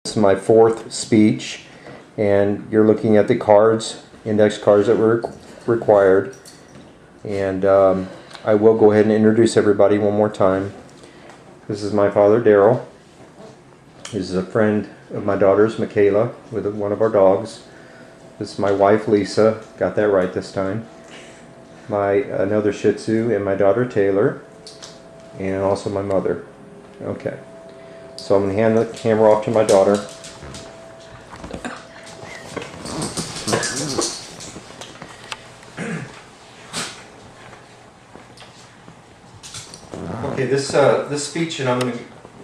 This is my fourth speech, and you're looking at the cards, index cards that were required. And I will go ahead and introduce everybody one more time. This is my father, Daryl. This is a friend of my daughter's, Michaela, with one of our dogs. This is my wife, Lisa. Got that right this time. Another Shih Tzu, and my daughter, Taylor, and also my mother. Okay. So I'm going to hand the camera off to my daughter. Okay, this speech that I'm going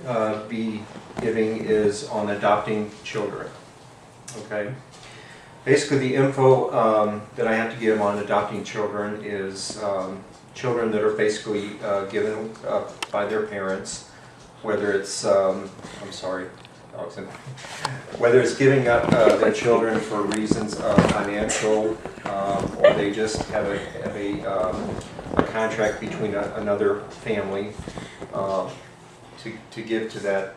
to be giving is on adopting children. Okay. Basically, the info that I have to give on adopting children is children that are basically given up by their parents, whether it's whether it's giving up their children for reasons of financial, or they just have a contract between another family to give to that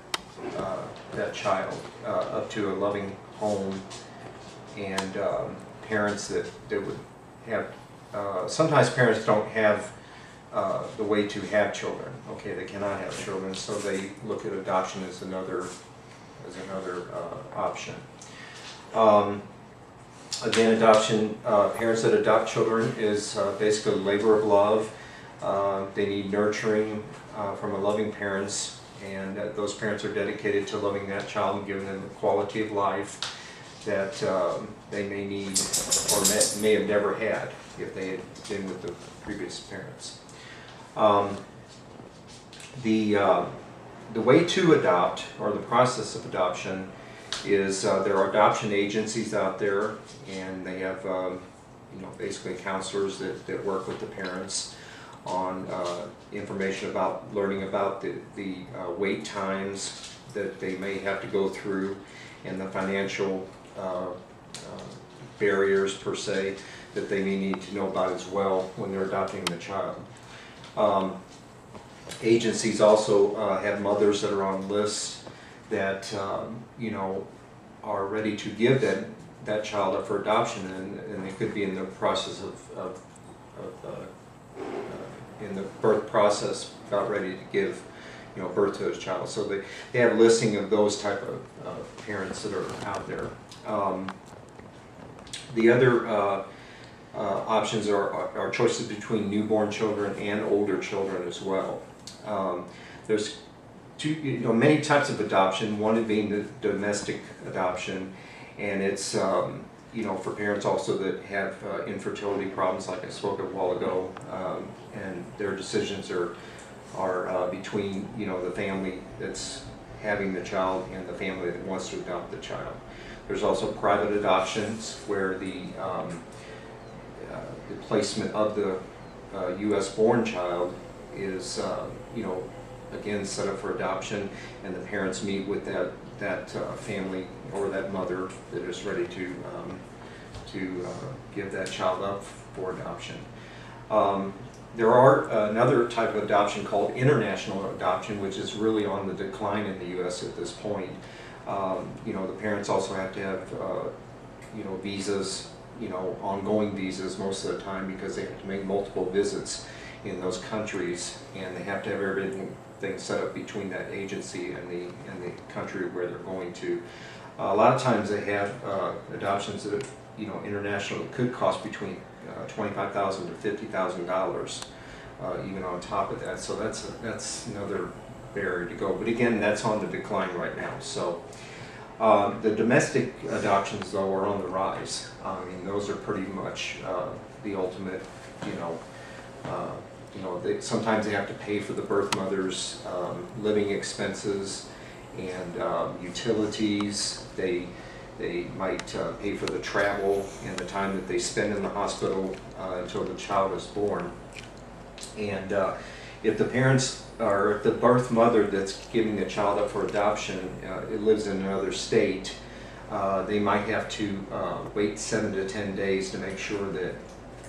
child up to a loving home, and parents that would have. Sometimes parents don't have the way to have children. Okay, they cannot have children, so they look at adoption as another option. Again, adoption, parents that adopt children is basically a labor of love. They need nurturing from a loving parents, and those parents are dedicated to loving that child and giving them the quality of life that they may need or may have never had if they had been with the previous parents. The way to adopt, or the process of adoption, is there are adoption agencies out there, and they have basically counselors that work with the parents on information about learning about the wait times that they may have to go through, and the financial barriers per se that they may need to know about as well when they're adopting the child. Agencies also have mothers that are on lists that are ready to give that child up for adoption, and they could be in the process of in the birth process, about ready to give birth to a child. So they have a listing of those type of parents that are out there. The other options are choices between newborn children and older children as well. There's many types of adoption. One being the domestic adoption, and it's for parents also that have infertility problems, like I spoke a while ago, and their decisions are between the family that's having the child and the family that wants to adopt the child. There's also private adoptions where the placement of the U.S. born child is again set up for adoption, and the parents meet with that family or that mother that is ready to give that child up for adoption. There are another type of adoption called international adoption, which is really on the decline in the U.S. at this point. The parents also have to have visas, ongoing visas most of the time, because they have to make multiple visits in those countries, and they have to have everything set up between that agency and the country where they're going to. A lot of times they have adoptions that international could cost between $25,000 to $50,000, even on top of that. So that's another barrier to go. But again, that's on the decline right now. So the domestic adoptions, though, are on the rise. I mean, those are pretty much the ultimate. Sometimes they have to pay for the birth mother's living expenses and utilities. They might pay for the travel and the time that they spend in the hospital until the child is born. And if the parents, or if the birth mother that's giving the child up for adoption it lives in another state, they might have to wait 7 to 10 days to make sure that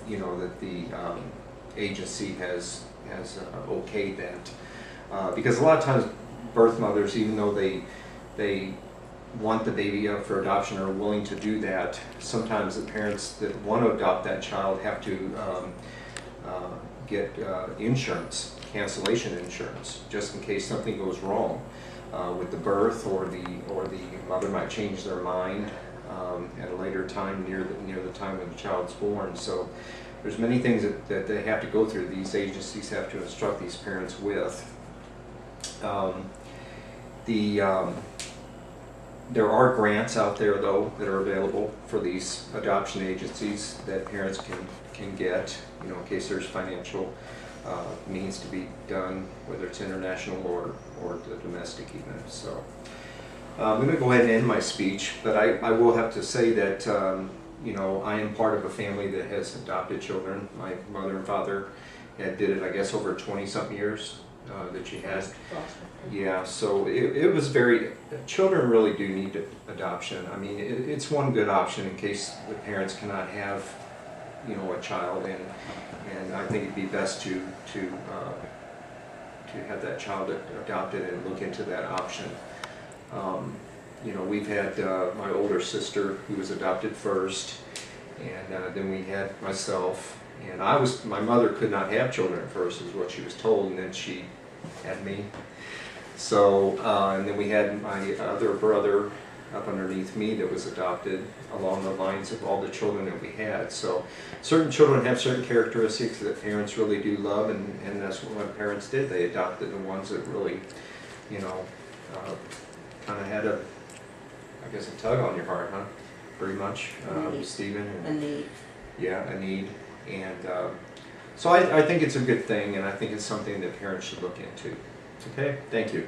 that the agency has okayed that, because a lot of times birth mothers, even though they want the baby up for adoption or are willing to do that, sometimes the parents that want to adopt that child have to get insurance, cancellation insurance, just in case something goes wrong with the birth, or the mother might change their mind at a later time, near the time when the child's born. So there's many things that they have to go through. These agencies have to instruct these parents with. There are grants out there, though, that are available for these adoption agencies that parents can get, in case there's financial means to be done, whether it's international or the domestic even. So I'm going to go ahead and end my speech, but I will have to say that I am part of a family that has adopted children. My mother and father did it, I guess, over 20-something years that she had. Yeah, so it was children really do need adoption. I mean, it's one good option in case the parents cannot have, a child, and I think it'd be best to have that child adopted and look into that option. We've had my older sister who was adopted first, and then we had myself, and my mother could not have children at first, is what she was told, and then she had me. So, and then we had my other brother up underneath me that was adopted along the lines of all the children that we had. So certain children have certain characteristics that parents really do love, and that's what my parents did. They adopted the ones that really, kind of had a tug on your heart, huh? Pretty much. Stephen. A need. Yeah, a need. And so I think it's a good thing, and I think it's something that parents should look into. Okay, thank you.